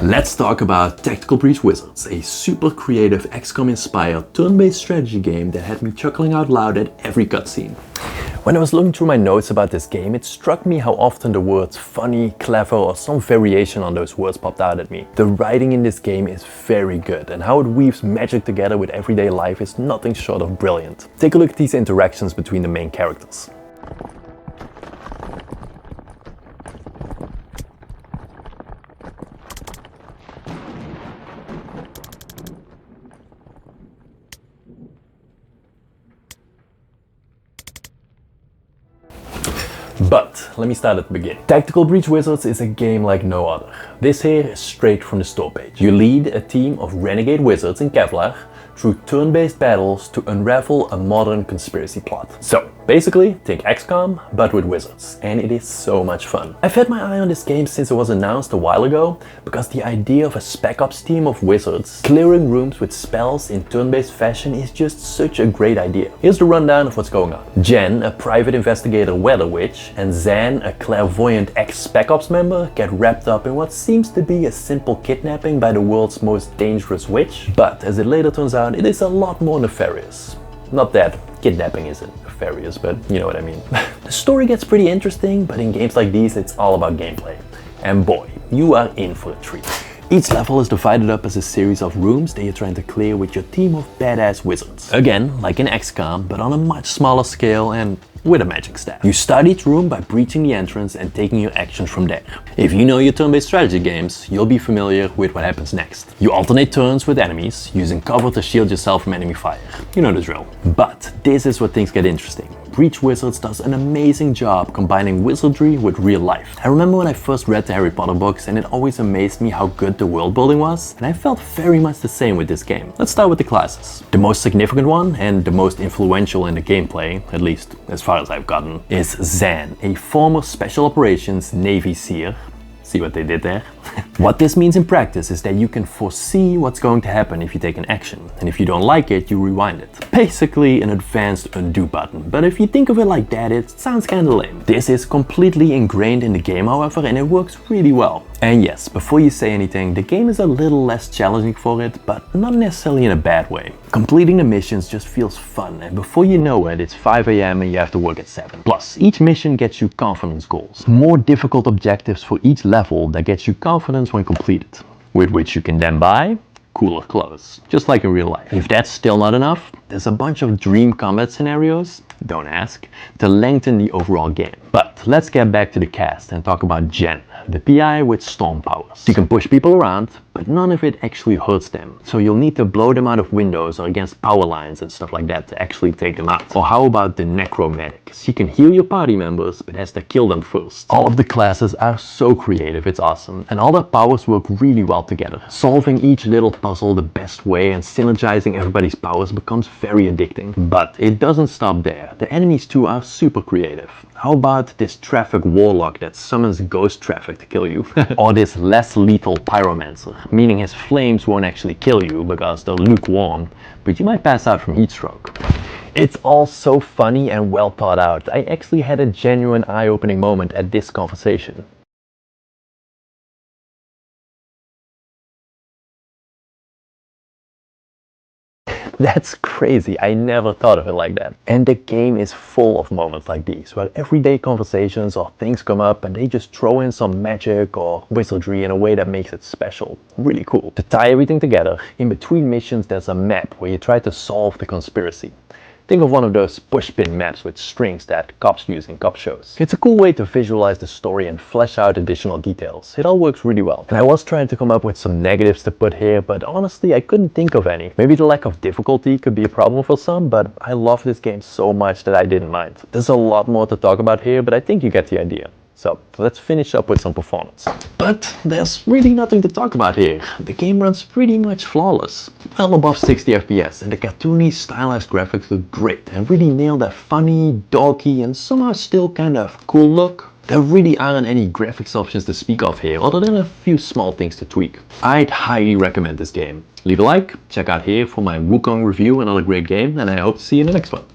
Let's talk about Tactical Breach Wizards, a super creative XCOM inspired turn-based strategy game that had me chuckling out loud at every cutscene. When I was looking through my notes about this game, it struck me how often the words funny, clever or some variation on those words popped out at me. The writing in this game is very good, and how it weaves magic together with everyday life is nothing short of brilliant. Take a look at these interactions between the main characters. But let me start at the beginning. Tactical Breach Wizards is a game like no other. This here is straight from the store page. You lead a team of renegade wizards in Kevlar through turn-based battles to unravel a modern conspiracy plot. So basically, think XCOM, but with wizards, and it is so much fun. I've had my eye on this game since it was announced a while ago, because the idea of a Spec Ops team of wizards clearing rooms with spells in turn-based fashion is just such a great idea. Here's the rundown of what's going on. Jen, a private investigator weather witch, and Zan, a clairvoyant ex-Spec Ops member, get wrapped up in what seems to be a simple kidnapping by the world's most dangerous witch, but as it later turns out, it is a lot more nefarious. Not that kidnapping isn't nefarious, but you know what I mean. The story gets pretty interesting, but in games like these it's all about gameplay. And boy, you are in for a treat. Each level is divided up as a series of rooms that you're trying to clear with your team of badass wizards. Again, like in XCOM, but on a much smaller scale and with a magic staff. You start each room by breaching the entrance and taking your actions from there. If you know your turn-based strategy games, you'll be familiar with what happens next. You alternate turns with enemies, using cover to shield yourself from enemy fire. You know the drill. But this is where things get interesting. Breach Wizards does an amazing job combining wizardry with real life. I remember when I first read the Harry Potter books, and it always amazed me how good the world building was, and I felt very much the same with this game. Let's start with the classes. The most significant one, and the most influential in the gameplay, at least as far as I've gotten, is Zan, a former Special Operations Navy SEAL. See what they did there? What this means in practice is that you can foresee what's going to happen if you take an action, and if you don't like it, you rewind it. Basically an advanced undo button, but if you think of it like that, it sounds kinda lame. This is completely ingrained in the game, however, and it works really well. And yes, before you say anything, the game is a little less challenging for it, but not necessarily in a bad way. Completing the missions just feels fun, and before you know it, it's 5 AM and you have to work at 7. Plus, each mission gets you confidence goals. More difficult objectives for each level that gets you confidence when completed, with which you can then buy cooler clothes, just like in real life. If that's still not enough, there's a bunch of dream combat scenarios, don't ask, to lengthen the overall game. But let's get back to the cast and talk about Jen, the PI with storm powers. She can push people around, but none of it actually hurts them. So you'll need to blow them out of windows or against power lines and stuff like that to actually take them out. Or how about the necromantic? She can heal your party members, but has to kill them first. All of the classes are so creative, it's awesome. And all their powers work really well together. Solving each little puzzle the best way and synergizing everybody's powers becomes very addicting. But it doesn't stop there. The enemies too are super creative. How about this traffic warlock that summons ghost traffic to kill you? Or this less lethal pyromancer, meaning his flames won't actually kill you because they're lukewarm, but you might pass out from heat stroke. It's all so funny and well thought out. I actually had a genuine eye-opening moment at this conversation. That's crazy, I never thought of it like that. And the game is full of moments like these, where everyday conversations or things come up and they just throw in some magic or wizardry in a way that makes it special. Really cool. To tie everything together, in between missions there's a map where you try to solve the conspiracy. Think of one of those pushpin maps with strings that cops use in cop shows. It's a cool way to visualize the story and flesh out additional details. It all works really well. And I was trying to come up with some negatives to put here, but honestly I couldn't think of any. Maybe the lack of difficulty could be a problem for some, but I love this game so much that I didn't mind. There's a lot more to talk about here, but I think you get the idea. So let's finish up with some performance. But there's really nothing to talk about here. The game runs pretty much flawless. Well above 60 FPS, and the cartoony stylized graphics look great and really nail that funny, dorky and somehow still kind of cool look. There really aren't any graphics options to speak of here, other than a few small things to tweak. I'd highly recommend this game. Leave a like, check out here for my Wukong review, another great game, and I hope to see you in the next one.